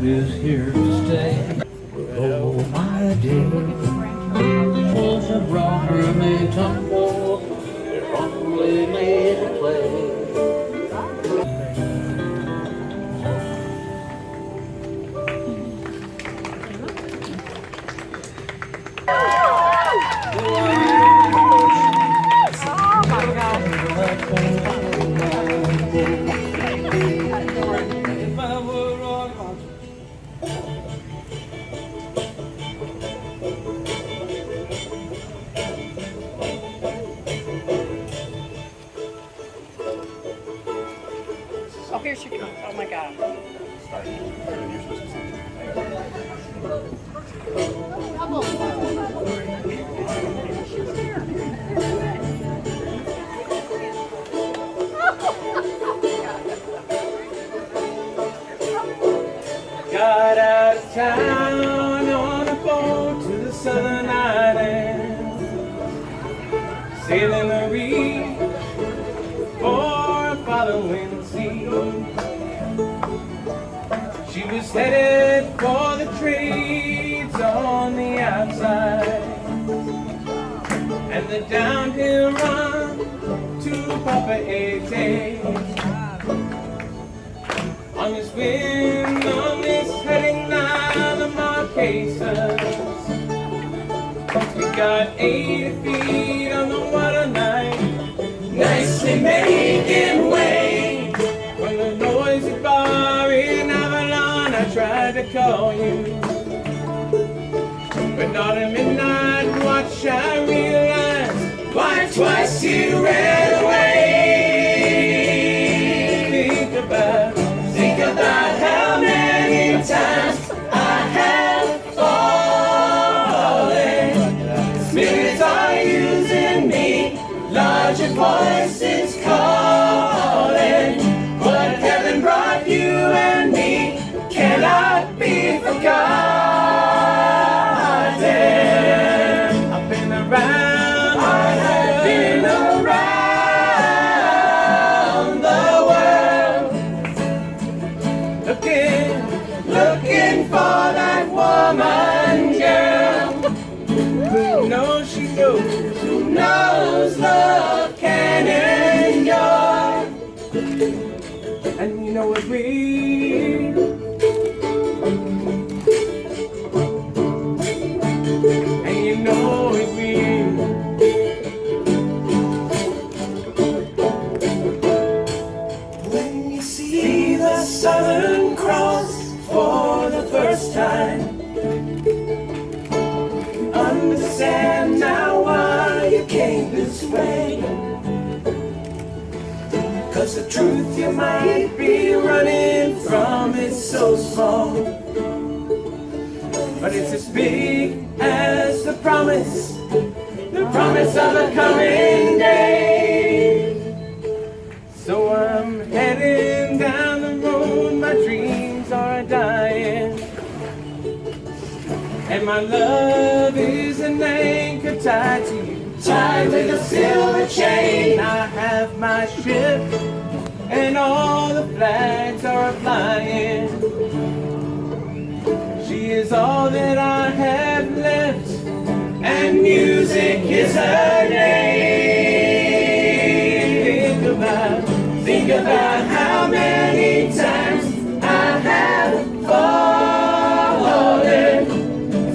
love is here to stay. Oh my dear, walls of rocker may tumble, they're only made to play. Oh, here she comes. Oh my God. Got out of town on a boat to the southern islands, sailing the reef for a following sea. She was headed for the trades on the outside, and the downhill run to Papa Ete. On this wind, on this heading line of Marquesas, we got 80 feet on the water line, nicely making way. From the noisy bar in Avalon, I tried to call you, but not a midnight watch, I realized why twice you ran away. Think about how many times I have fallen. Spirits are using me, larger voices calling. What heaven brought you and me cannot be forgotten. I've been around, I have been around the world, looking for that woman girl who knows she knows, who knows love can endure. And you know it real, and you know it real. When you see the Southern Cross for the first time, understand now why you came this way. 'Cause the truth you might be running from is so small, but it's as big as the promise of a coming day. So I'm heading down the road, my dreams are dying, and my love is an anchor tied to you, tied with a silver chain. I have my ship, and all the flags are flying. She is all that I have left, and music is her name. Think about how many times I have fallen.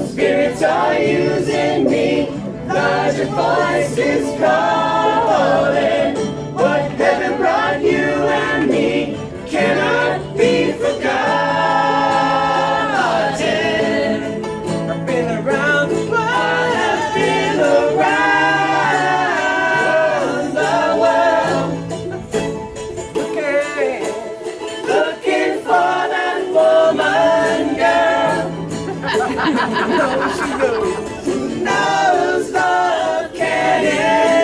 Spirits are using me, larger voices calling. What heaven brought you and me cannot be forgotten. I've been around the world, I've been around the world, looking for that woman girl. She knows love can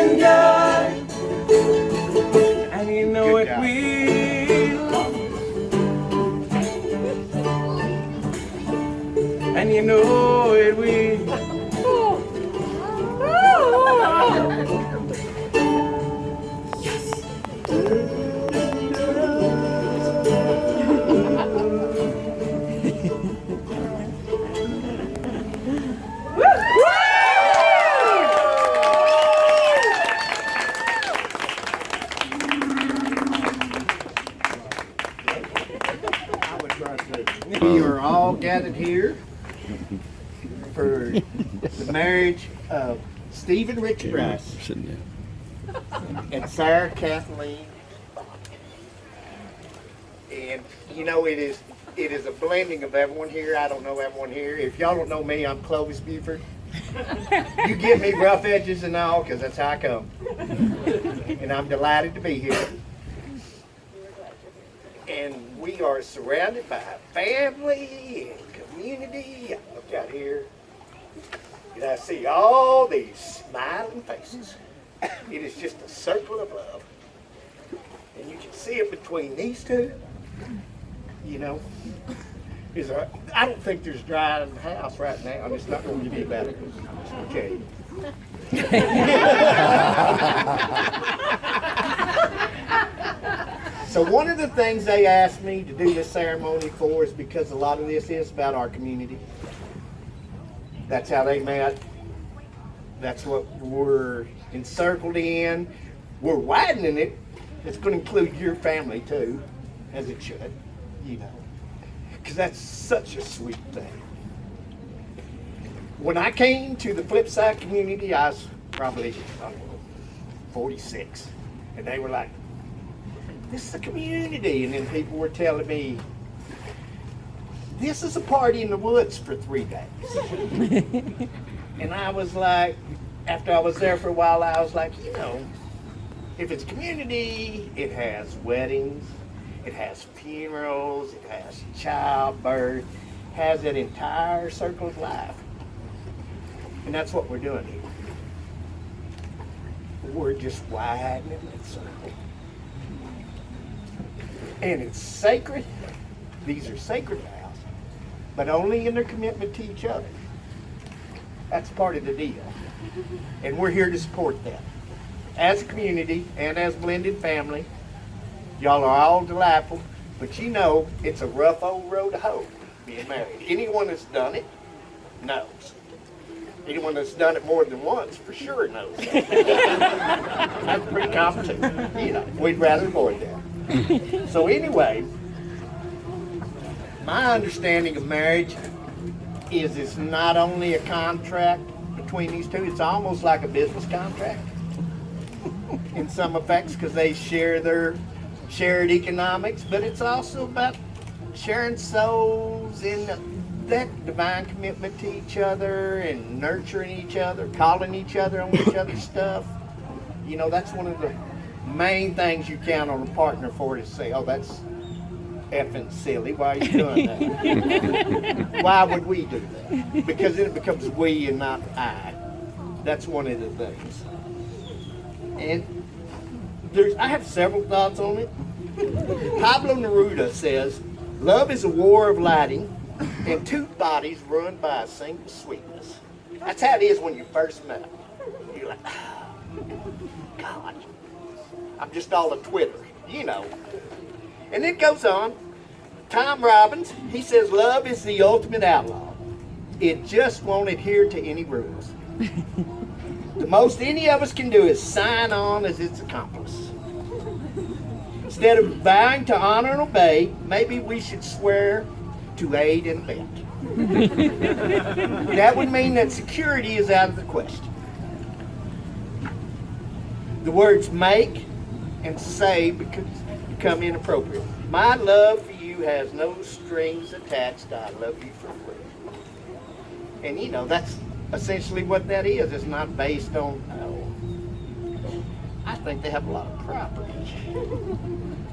endure, and you know it will, and you know it will. We are all gathered here for the marriage of Steve and Richard Rice and Sarah Kathleen. And you know, it is a blending of everyone here. I don't know everyone here. If y'all don't know me, I'm Clovis Buford. You give me rough edges and all, because that's how I come. And I'm delighted to be here. And we are surrounded by family and community. I look out here and I see all these smiling faces. It is just a circle of love. And you can see it between these two. You know, I don't think there's dry in the house right now. I'm just not going to be about it. Okay. So one of the things they asked me to do this ceremony for is because a lot of this is about our community. That's how they met. That's what we're encircled in. We're widening it. It's going to include your family too, as it should, you know, because that's such a sweet thing. When I came to the Flipside community, I was probably, I don't know, 46, and they were like, this is a community. And then people were telling me, this is a party in the woods for 3 days. And I was like, after I was there for a while, I was like, you know, if it's community, it has weddings, it has funerals, it has childbirth, has that entire circle of life. And that's what we're doing here. We're just widening that circle. And it's sacred. These are sacred vows, but only in their commitment to each other. That's part of the deal. And we're here to support that. As a community and as blended family, y'all are all delightful, but you know it's a rough old road to hoe being married. Anyone that's done it knows. Anyone that's done it more than once for sure knows. That's pretty common too. You know, we'd rather avoid that. So anyway, my understanding of marriage is it's not only a contract between these two, it's almost like a business contract in some effects, because they share their shared economics, but it's also about sharing souls in that divine commitment to each other and nurturing each other, calling each other on each other's stuff. You know, that's one of the main things you count on a partner for, is say, oh, that's effing silly. Why are you doing that? Why would we do that? Because then it becomes we and not I. That's one of the things. And I have several thoughts on it. Pablo Neruda says, love is a war of lighting and two bodies run by a single sweetness. That's how it is when you first met. You're like, oh, God, I'm just all a Twitter, you know. And it goes on. Tom Robbins, he says, love is the ultimate outlaw. It just won't adhere to any rules. The most any of us can do is sign on as its accomplice. Instead of vowing to honor and obey, maybe we should swear to aid and abet. That would mean that security is out of the question. The words make and say become inappropriate. My love for you has no strings attached. I love you for free. And you know, that's essentially what that is. It's not based on, I think they have a lot of property.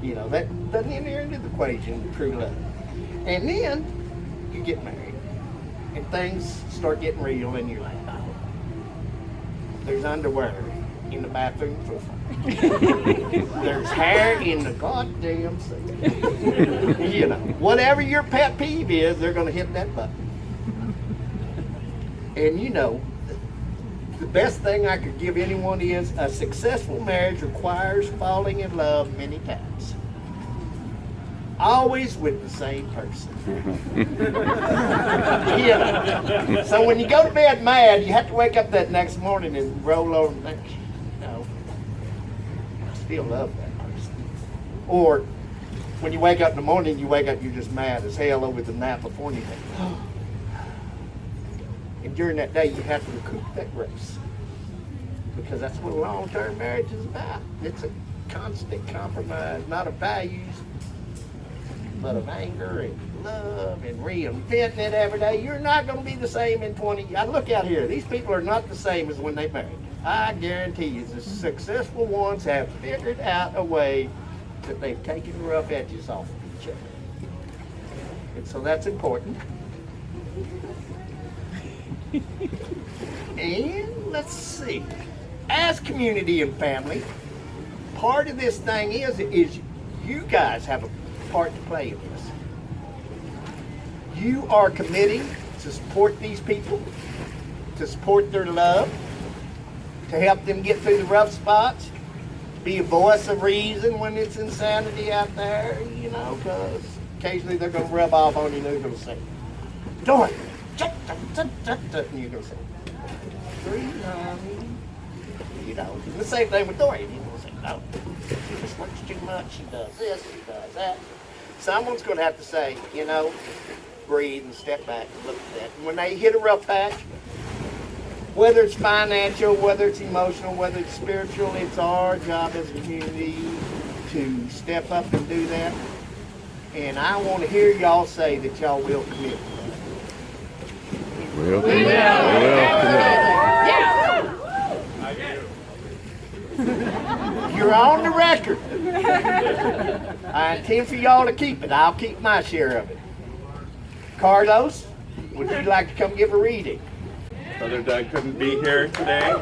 You know, that doesn't enter into the equation of true love. And then you get married and things start getting real and you're like, oh, there's underwear in the bathroom floor. There's hair in the goddamn sink. You know, whatever your pet peeve is, they're going to hit that button. And you know, the best thing I could give anyone is a successful marriage requires falling in love many times. Always with the same person. You know. So when you go to bed mad, you have to wake up that next morning and roll over and think, no, I still love that person. Or when you wake up in the morning, you wake up, you're just mad as hell over the night before, and you think, oh. And during that day, you have to recoup that grace. Because that's what a long-term marriage is about. It's a constant compromise, not of values, but of anger and love and reinventing it every day. You're not going to be the same in 20 years. Look out here. These people are not the same as when they married. I guarantee you, the successful ones have figured out a way that they've taken the rough edges off of each other. And so that's important. And let's see. As community and family, part of this thing is you guys have a part to play in this. You are committing to support these people, to support their love, to help them get through the rough spots, be a voice of reason when it's insanity out there, you know, because occasionally they're going to rub off on you and they're going to say, Doryan, and you're going to say, breathe, honey. You know, the same thing with Doryan. You're going to say, no, she just works too much, she does this, she does that. Someone's going to have to say, you know, breathe and step back and look at that. And when they hit a rough patch, whether it's financial, whether it's emotional, whether it's spiritual, it's our job as a community to step up and do that. And I want to hear y'all say that y'all will commit. We will commit. You're on the record. I intend for y'all to keep it. I'll keep my share of it. Carlos, would you like to come give a reading? Brother Doug couldn't be here today,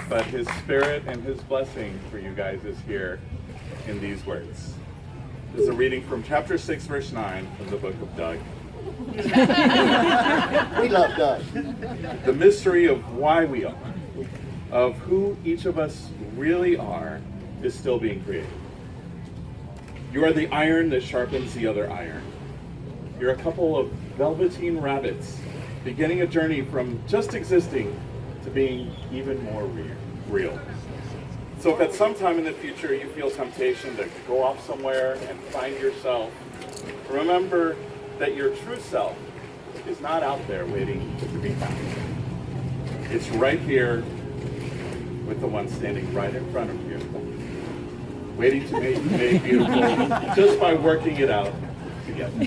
but his spirit and his blessing for you guys is here in these words. This is a reading from chapter 6, verse 9 from the book of Doug. We love Doug. The mystery of why we are, of who each of us really are, is still being created. You are the iron that sharpens the other iron. You're a couple of velveteen rabbits beginning a journey from just existing to being even more real. So if at some time in the future you feel temptation to go off somewhere and find yourself, remember that your true self is not out there waiting to be found. It's right here with the one standing right in front of you, waiting to make you made beautiful just by working it out together.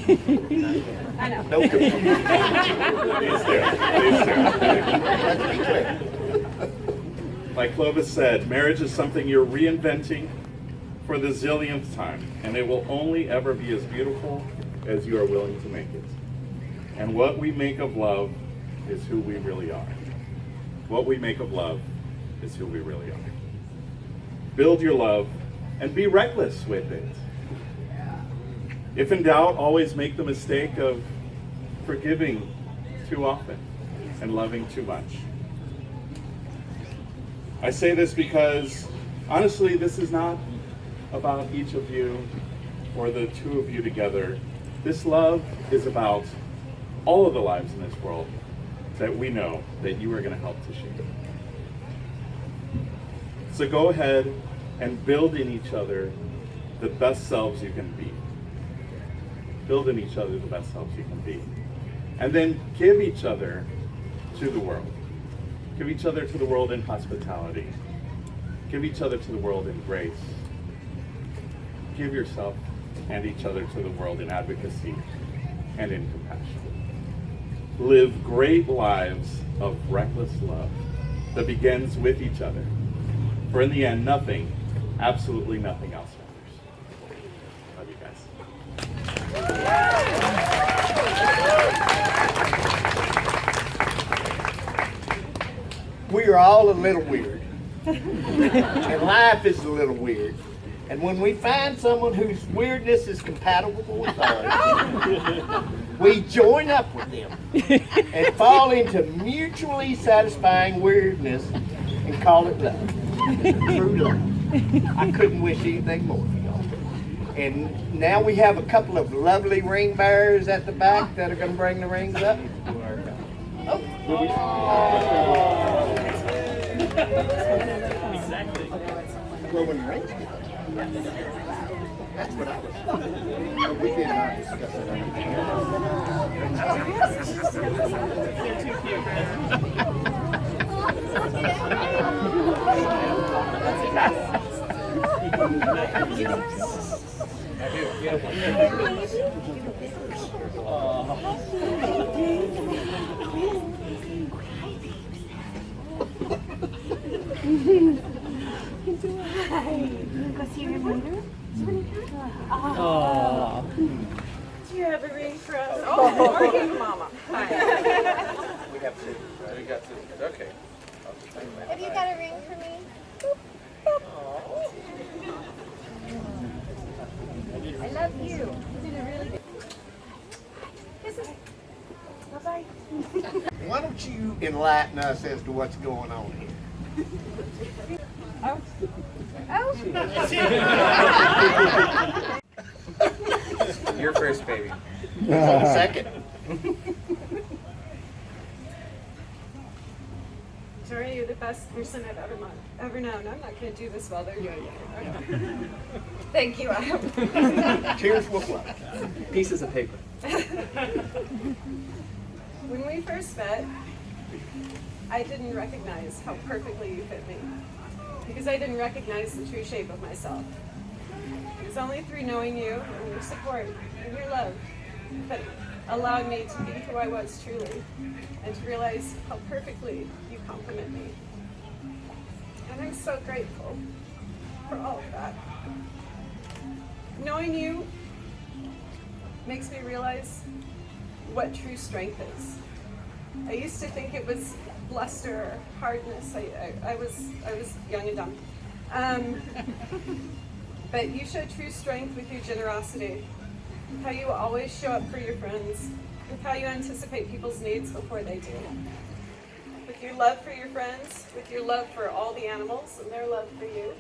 I know. No confusion. Please do. Let's be clear. Like Clovis said, marriage is something you're reinventing for the zillionth time, and it will only ever be as beautiful as you are willing to make it. And what we make of love is who we really are. What we make of love is who we really are. Build your love and be reckless with it. If in doubt, always make the mistake of forgiving too often and loving too much. I say this because, honestly, this is not about each of you or the two of you together. This love is about all of the lives in this world that we know that you are going to help to shape. So go ahead and build in each other the best selves you can be. Build in each other the best selves you can be. And then give each other to the world. Give each other to the world in hospitality. Give each other to the world in grace. Give yourself and each other to the world in advocacy and in compassion. Live great lives of reckless love that begins with each other. For in the end, nothing, absolutely nothing else matters. Love you guys. We are all a little weird. And life is a little weird. And when we find someone whose weirdness is compatible with ours, we join up with them and fall into mutually satisfying weirdness and call it love. True love. I couldn't wish anything more for y'all. And now we have a couple of lovely ring bearers at the back that are going to bring the rings up. Oh. Exactly. Rowan rings. That's what I was. But we did not discuss it. Go see your later? Oh. Do you have a ring for us? Oh, Morgan, Mama. Hi. We got two. Okay. Have you got a ring for me? I love you. You did a really good. Kisses. Bye-bye. Why don't you enlighten us as to what's going on here? Oh. Your first baby. Second. Doryan, you're the best person I've ever known. I'm not going to do this while they're doing it. Okay. Thank you, Adam. Cheers with love. Pieces of paper. When we first met, I didn't recognize how perfectly you fit me. Because I didn't recognize the true shape of myself. It was only through knowing you and your support and your love that allowed me to be who I was truly and to realize how perfectly you complement me. And I'm so grateful for all of that. Knowing you makes me realize what true strength is. I used to think it was bluster or hardness. I was young and dumb. But you show true strength with your generosity, with how you always show up for your friends, with how you anticipate people's needs before they do, with your love for your friends, with your love for all the animals and their love for you,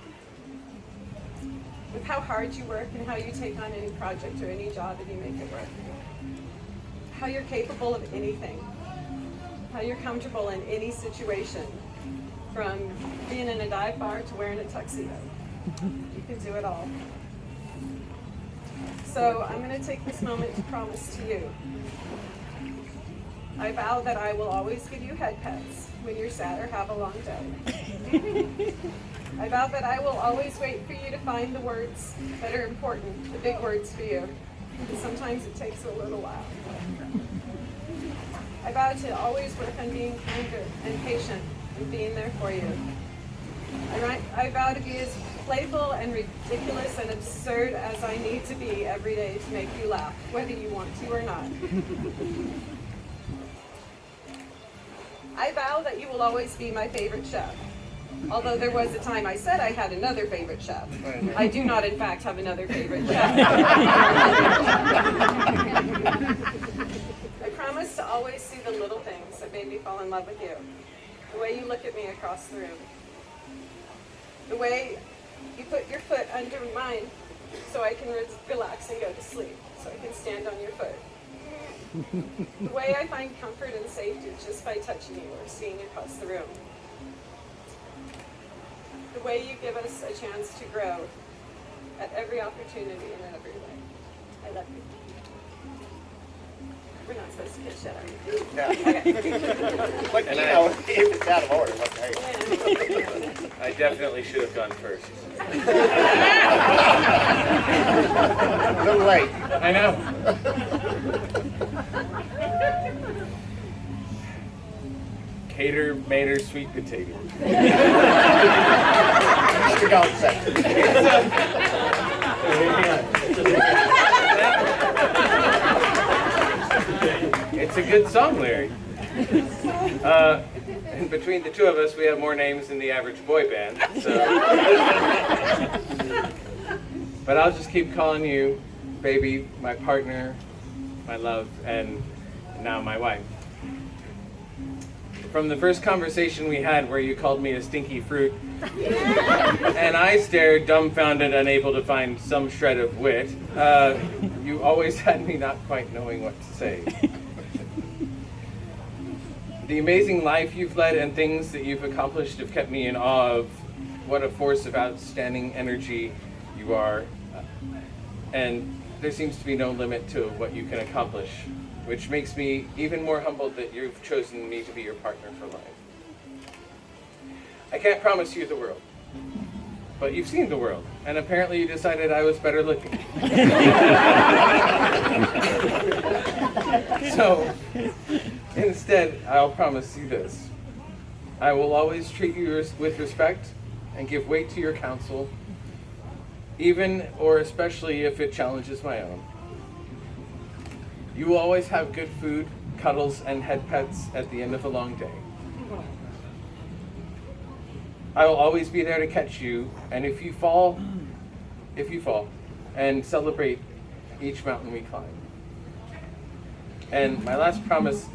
with how hard you work and how you take on any project or any job and you make it work, how you're capable of anything, how you're comfortable in any situation, from being in a dive bar to wearing a tuxedo. You can do it all. So I'm going to take this moment to promise to you. I vow that I will always give you head pets when you're sad or have a long day. I vow that I will always wait for you to find the words that are important, the big words for you, because sometimes it takes a little while. I vow to always work on being kinder and patient and being there for you. I vow to be as playful and ridiculous and absurd as I need to be every day to make you laugh, whether you want to or not. I vow that you will always be my favorite chef. Although there was a time I said I had another favorite chef. I do not, in fact, have another favorite chef. I promise to always see the little things that made me fall in love with you. The way you look at me across the room. The way you put your foot under mine so I can relax and go to sleep, so I can stand on your foot. The way I find comfort and safety just by touching you or seeing you across the room. The way you give us a chance to grow at every opportunity and in every way. I love you. We're not supposed to kiss yet, are we? No. But you know, if it's out of order, what the heck? I definitely should have gone first. A little late. I know. Cater, mater, sweet potato. Mr. Ganchan. It's a good song, Larry. And between the two of us, we have more names than the average boy band. So. But I'll just keep calling you baby, my partner, my love, and now my wife. From the first conversation we had where you called me a stinky fruit, and I stared dumbfounded, unable to find some shred of wit, you always had me not quite knowing what to say. The amazing life you've led and things that you've accomplished have kept me in awe of what a force of outstanding energy you are. and there seems to be no limit to what you can accomplish, which makes me even more humbled that you've chosen me to be your partner for life. I can't promise you the world, but you've seen the world, and apparently you decided I was better looking. So, instead, I'll promise you this. I will always treat you with respect and give weight to your counsel, even or especially if it challenges my own. You will always have good food, cuddles, and head pets at the end of a long day. I will always be there to catch you, and if you fall, and celebrate each mountain we climb. And my last promise,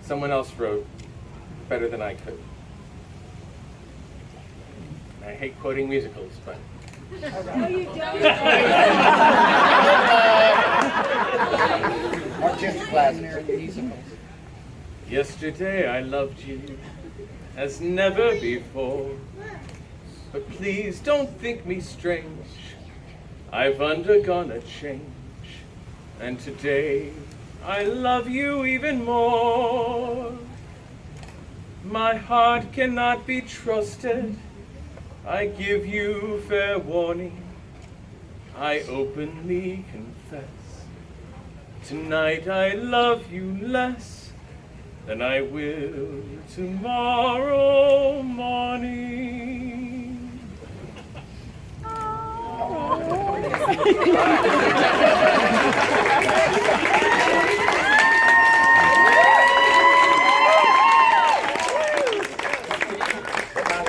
someone else wrote better than I could. I hate quoting musicals, but... No, you don't. Artistic classics. Yesterday I loved you as never before, but please don't think me strange. I've undergone a change, and today I love you even more. My heart cannot be trusted, I give you fair warning. I openly confess, tonight I love you less than I will tomorrow morning.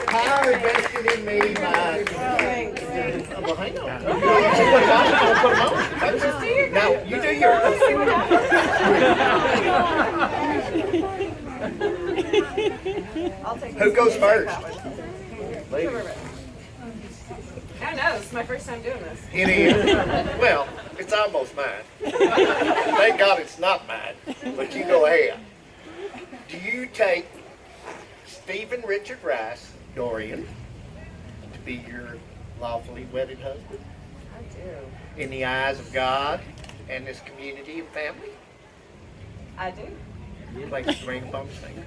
Power vested in me by... Well, hang on. Now, you do yours. I'll take Who goes first? Ladies. I don't know. It's my first time doing this. It is. Well, it's almost mine. Thank God it's not mine. But you go ahead. Do you take Stephen Richard Rice, Doryan, to be your lawfully wedded husband? I do. In the eyes of God and this community and family? I do. Place the ring upon his finger.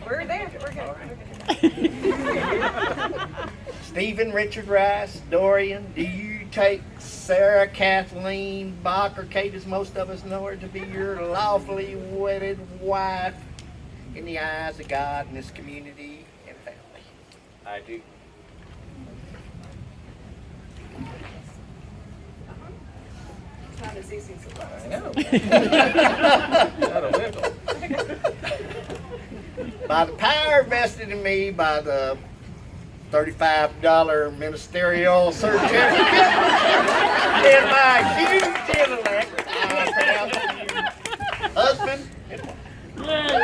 We're there. We're good. Stephen Richard Rice, Doryan, do you take Sarah Kathleen Bock, or Kate as most of us know her, to be your lawfully wedded wife in the eyes of God and this community and family? I do. It's not as easy as it looks. I know. Not a little. By the power vested in me by the $35 ministerial certificate and my huge intellect, I pronounce you husband and wife.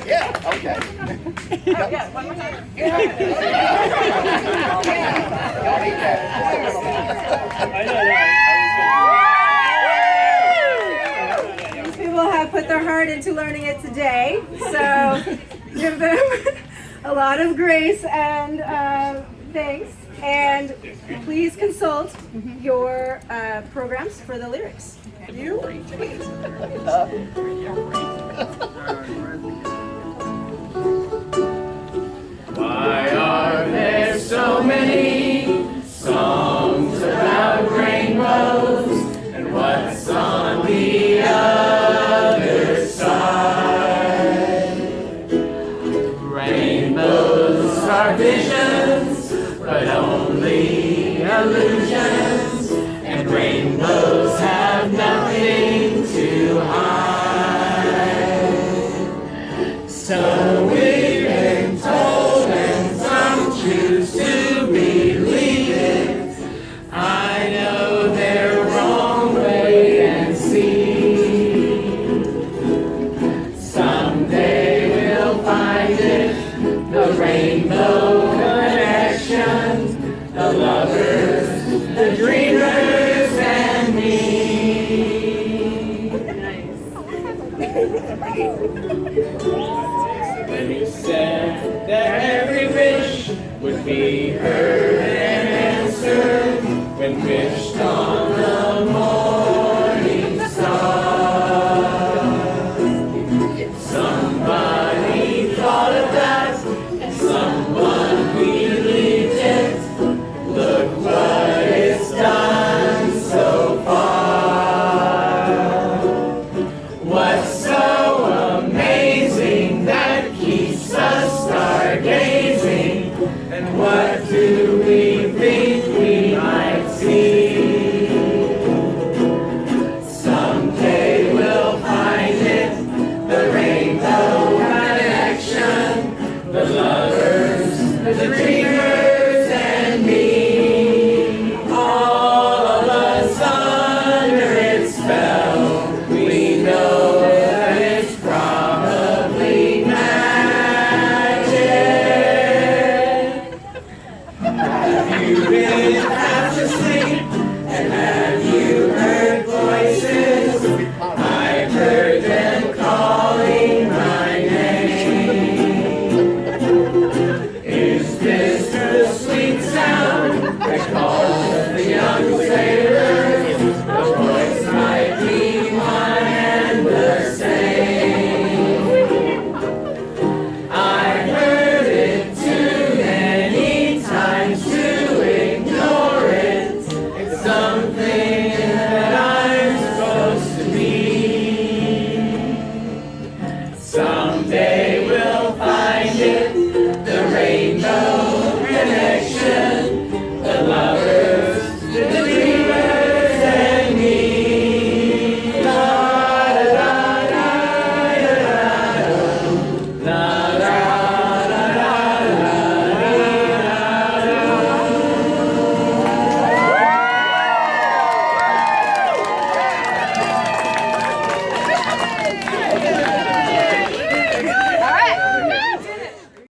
Yeah, okay. Yeah, one more time. These people have put their heart into learning it today, so give them a lot of grace and thanks. And please consult your programs for the lyrics. You? Why are there so many songs about rainbows, and what's on the other side? Rainbows are visions, but only illusions, and rainbows have nothing to hide. So we've been told, and some choose to believe it. I know they're wrong, wait and see. Someday we'll find it, the rainbow rainbow connection, the lovers, the dreamers, and me. When you said that every wish would be heard and answered, when wished on the morning star, somebody thought of that, and someone believed it. Look what it's done so far. What's so amazing that keeps us stargazing? And what do we think we might see? Someday we'll find it, the rainbow connection, the lovers, the dreamers, and me. All of us under its spell, we know that it's probably magic. Have you been half asleep? And have you heard voices? I've heard them calling my name. Is this the sweet sound that calls the young sailors? The voice might be one and the same. I've heard it too many times to ignore it. It's something that I'm supposed to be. Someday